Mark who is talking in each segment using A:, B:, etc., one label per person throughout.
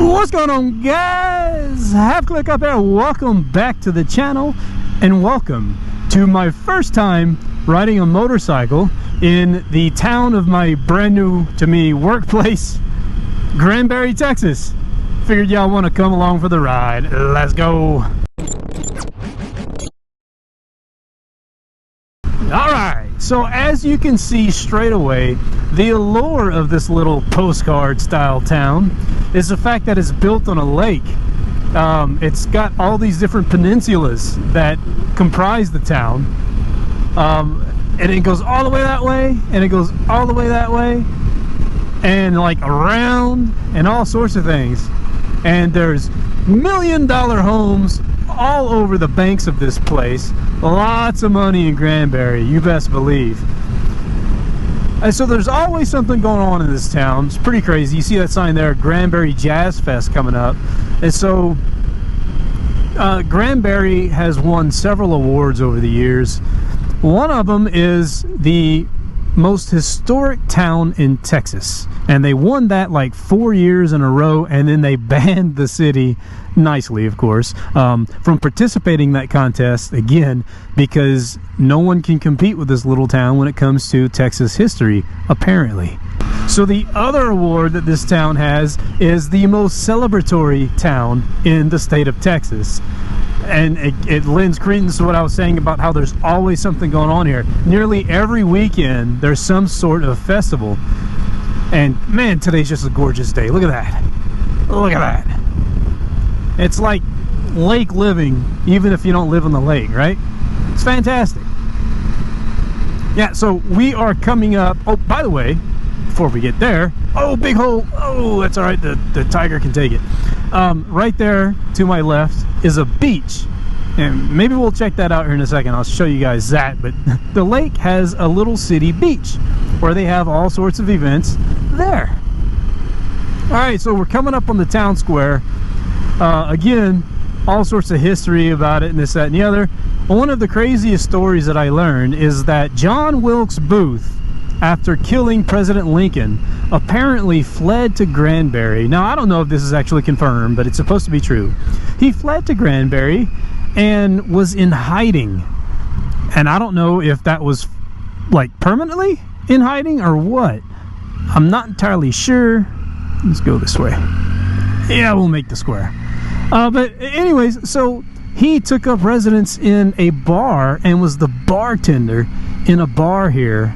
A: What's going on, guys? Half click up there. Welcome back to the channel, and welcome to my first time riding a motorcycle in the town of my brand new to me workplace, Granbury, Texas. Figured y'all want to come along for the ride. Let's go. Alright, so as you can see straight away, the allure of this little postcard style town is the fact that it's built on a lake. It's got all these different peninsulas that comprise the town, and it goes all the way that way, and it goes all the way that way, and like around, and all sorts of things. And there's $1 million homes all over the banks of this place. Lots of money in Granbury, you best believe. And so there's always something going on in this town. It's pretty crazy. You see that sign there, Granbury Jazz Fest, coming up. And so Granbury has won several awards over the years. One of them is the most historic town in Texas, and they won that like 4 years in a row, and then they banned the city, nicely of course, from participating in that contest again, because no one can compete with this little town when it comes to Texas history, apparently. So the other award that this town has is the most celebratory town in the state of Texas. And it lends credence to what I was saying about how there's always something going on here. Nearly every weekend there's some sort of festival. And man, today's just a gorgeous day. Look at that. Look at that. It's like lake living, even if you don't live on the lake, right? It's fantastic. Yeah, so we are coming up. Oh, by the way, before we get there, oh, big hole. Oh, that's all right. The tiger can take it. Right there to my left is a beach, and maybe we'll check that out here in a second. I'll show you guys that. But the lake has a little city beach where they have all sorts of events there. All right, so we're coming up on the town square. Again, all sorts of history about it and this, that, and the other. One of the craziest stories that I learned is that John Wilkes Booth, after killing President Lincoln, apparently fled to Granbury. Now, I don't know if this is actually confirmed, but it's supposed to be true. He fled to Granbury and was in hiding. And I don't know if that was like permanently in hiding or what. I'm not entirely sure. Let's go this way. Yeah, we'll make the square. But anyways, so he took up residence in a bar and was the bartender in a bar here.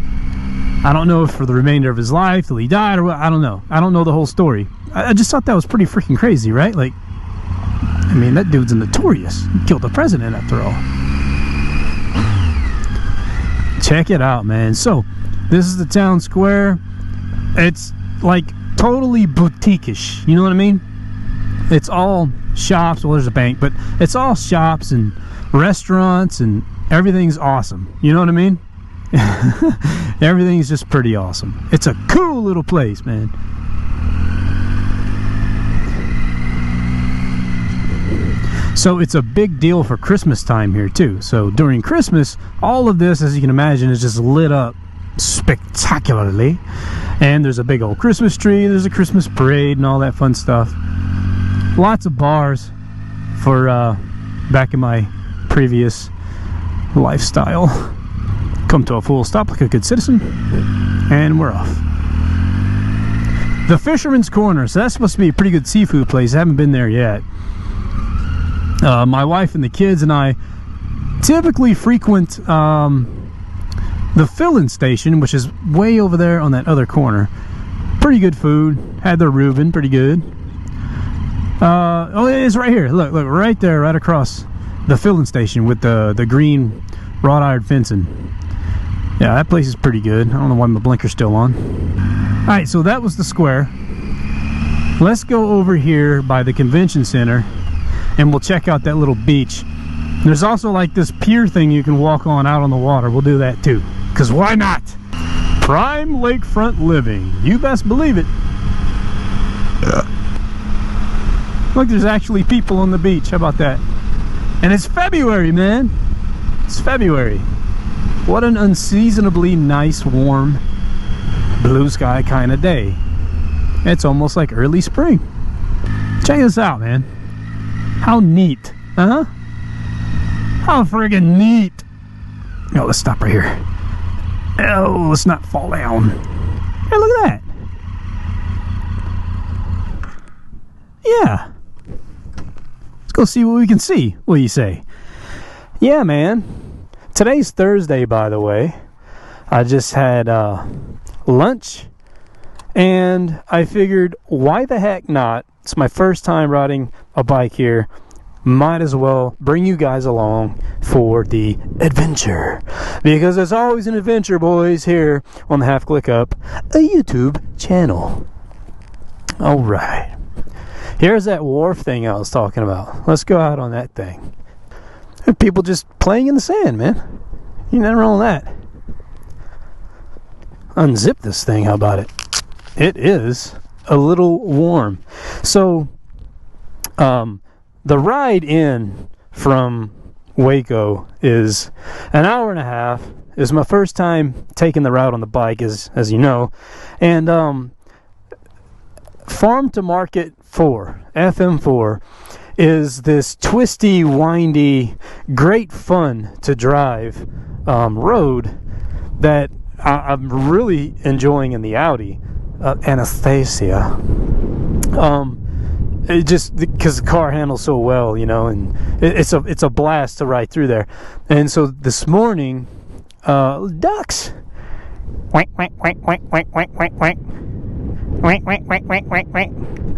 A: I don't know if for the remainder of his life till he died or what. I don't know. I don't know the whole story. I just thought that was pretty freaking crazy, right? Like, I mean, that dude's notorious. He killed the president after all. Check it out, man. So this is the town square. It's like totally boutique-ish. You know what I mean? It's all shops. Well, there's a bank, but it's all shops and restaurants, and everything's awesome. You know what I mean? Everything's just pretty awesome. It's a cool little place, man. So it's a big deal for Christmas time here too. So during Christmas, all of this, as you can imagine, is just lit up spectacularly. And there's a big old Christmas tree, there's a Christmas parade and all that fun stuff. Lots of bars for back in my previous lifestyle. Come to a full stop like a good citizen, and we're off. The Fisherman's Corner. So that's supposed to be a pretty good seafood place. I haven't been there yet. My wife and the kids and I typically frequent the fill-in station, which is way over there on that other corner. Pretty good food. Had their Reuben, pretty good. Oh, it is right here. Look, right there, right across the fill-in station with the green wrought iron fencing. Yeah, that place is pretty good. I don't know why my blinker's still on. Alright, so that was the square. Let's go over here by the convention center and we'll check out that little beach. There's also like this pier thing you can walk on out on the water. We'll do that too, because why not? Prime lakefront living. You best believe it. Look, there's actually people on the beach. How about that? And it's February, man. It's February. What an unseasonably nice, warm, blue sky kind of day. It's almost like early spring. Check this out, man. How neat, huh? How friggin' neat. Oh, let's stop right here. Oh, let's not fall down. Hey, look at that. Yeah. Let's go see what we can see. What do you say? Yeah, man. Today's Thursday, by the way. I just had lunch, and I figured, why the heck not? It's my first time riding a bike here. Might as well bring you guys along for the adventure, because there's always an adventure, boys, here on the Half Click Up, a YouTube channel. All right, here's that wharf thing I was talking about. Let's go out on that thing. And people just playing in the sand, man. You nothing wrong with that. Unzip this thing. How about it? It is a little warm. So the ride in from Waco is an hour and a half. It's my first time taking the route on the bike, as you know. And Farm to Market 4, FM4, is this twisty, windy, great fun to drive road that I'm really enjoying in the Audi. Anastasia. It just because the car handles so well, you know, and it's a blast to ride through there. And so this morning, ducks.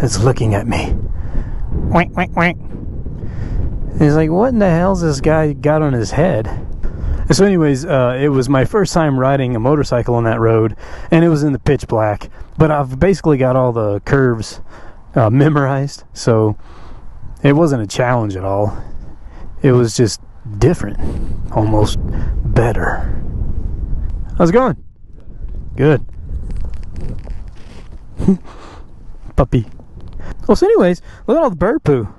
A: It's looking at me. He's like, what in the hell's this guy got on his head? And so anyways, it was my first time riding a motorcycle on that road, and it was in the pitch black. But I've basically got all the curves memorized, so it wasn't a challenge at all. It was just different, almost better. How's it going? Good. Puppy. Well, so anyways, look at all the bird poo.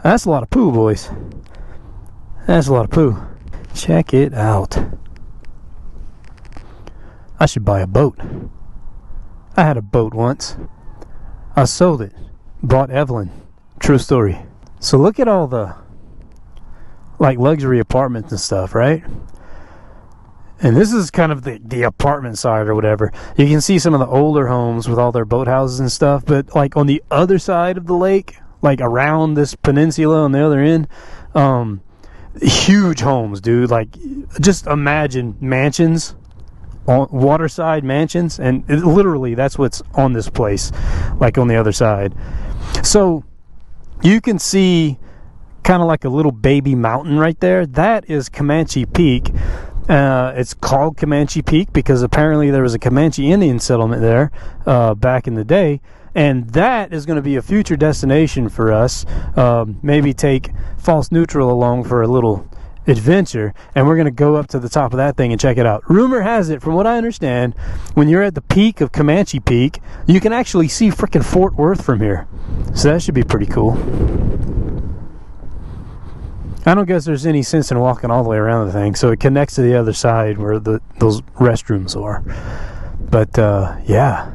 A: That's a lot of poo, boys. That's a lot of poo. Check it out. I should buy a boat. I had a boat once. I sold it. Bought Evelyn. True story. So look at all the like luxury apartments and stuff, right? And this is kind of the apartment side or whatever. You can see some of the older homes with all their boathouses and stuff, but like on the other side of the lake, like around this peninsula on the other end, huge homes, dude. Like, just imagine mansions, waterside mansions, and literally that's what's on this place, like on the other side. So you can see kind of like a little baby mountain right there. That is Comanche Peak. It's called Comanche Peak because apparently there was a Comanche Indian settlement there back in the day. And that is going to be a future destination for us. Maybe take False Neutral along for a little adventure. And we're going to go up to the top of that thing and check it out. Rumor has it, from what I understand, when you're at the peak of Comanche Peak, you can actually see frickin' Fort Worth from here. So that should be pretty cool. I don't guess there's any sense in walking all the way around the thing. So it connects to the other side where those restrooms are. But, yeah.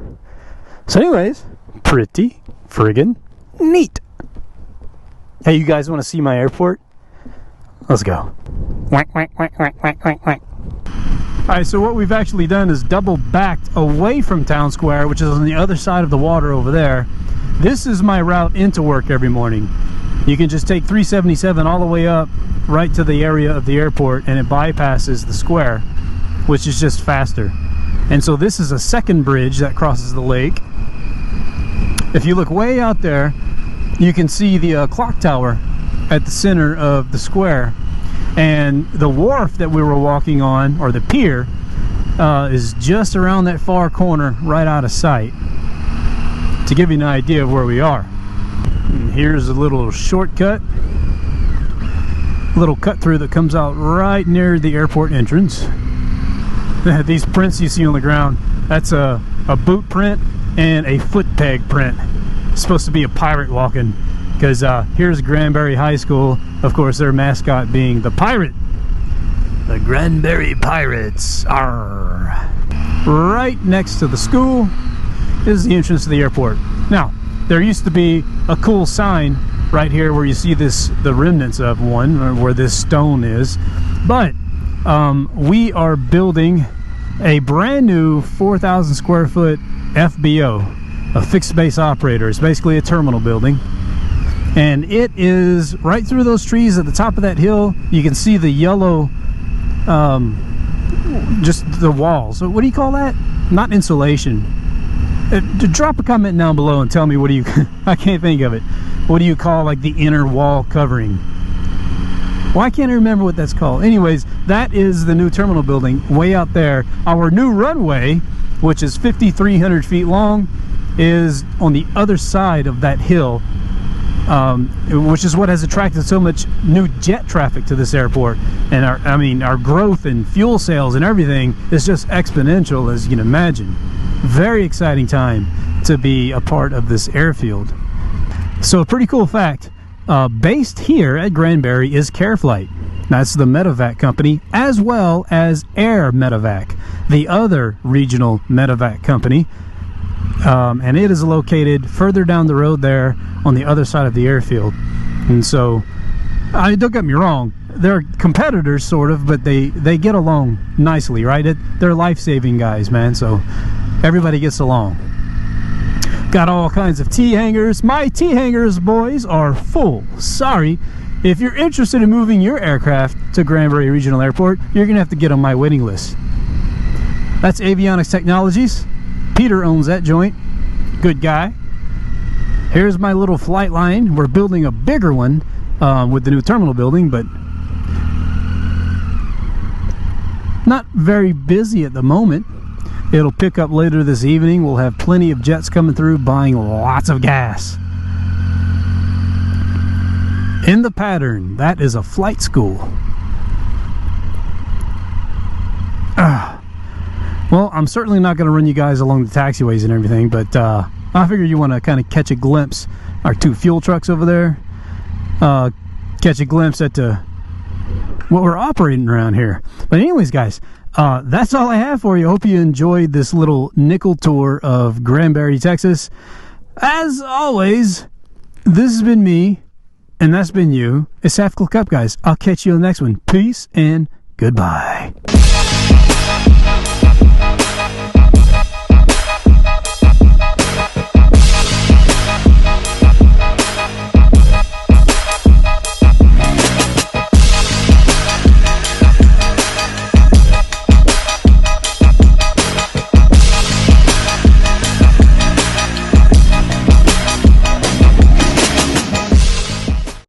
A: So anyways, pretty friggin' neat. Hey, you guys want to see my airport? Let's go. Alright, so what we've actually done is double backed away from Town Square, which is on the other side of the water over there. This is my route into work every morning. You can just take 377 all the way up right to the area of the airport, and it bypasses the square, which is just faster. And so this is a second bridge that crosses the lake. If you look way out there, you can see the clock tower at the center of the square. And the wharf that we were walking on, or the pier, is just around that far corner, right out of sight, to give you an idea of where we are. And here's a little shortcut, little cut through that comes out right near the airport entrance. These prints you see on the ground, that's a boot print and a foot peg print. It's supposed to be a pirate walking, because here's Granbury High School, of course, their mascot being the pirate. The Granbury Pirates. Arr. Right next to the school is the entrance to the airport. Now, there used to be a cool sign right here where you see the remnants of one, or where this stone is. But we are building a brand new 4,000 square foot FBO, a fixed base operator. It's basically a terminal building, and it is right through those trees at the top of that hill. You can see the yellow, just the walls. So what do you call that? Not insulation. Drop a comment down below and tell me, what do you I can't think of it. What do you call like the inner wall covering? Why can't I remember what that's called? Anyways, that is the new terminal building way out there. Our new runway, which is 5,300 feet long, is on the other side of that hill, which is what has attracted so much new jet traffic to this airport. And our growth in fuel sales and everything is just exponential, as you can imagine. Very exciting time to be a part of this airfield. So a pretty cool fact. Based here at Granbury is CareFlight. That's the medevac company, as well as Air Medevac, the other regional medevac company. And it is located further down the road there on the other side of the airfield. And so, don't get me wrong, they're competitors sort of, but they get along nicely, right? They're life-saving guys, man, so everybody gets along. Got all kinds of T-hangers. My T-hangers, boys, are full. Sorry. If you're interested in moving your aircraft to Granbury Regional Airport, you're going to have to get on my waiting list. That's Avionics Technologies. Peter owns that joint. Good guy. Here's my little flight line. We're building a bigger one with the new terminal building, but not very busy at the moment. It'll pick up later this evening. We'll have plenty of jets coming through buying lots of gas. In the pattern, that is a flight school. Well, I'm certainly not going to run you guys along the taxiways and everything, but I figure you want to kind of catch a glimpse. Our two fuel trucks over there. Catch a glimpse at what we're operating around here. But anyways, guys, that's all I have for you. Hope you enjoyed this little nickel tour of Granbury, Texas. As always, this has been me, and that's been you. It's Tactical Cup, guys. I'll catch you on the next one. Peace and goodbye.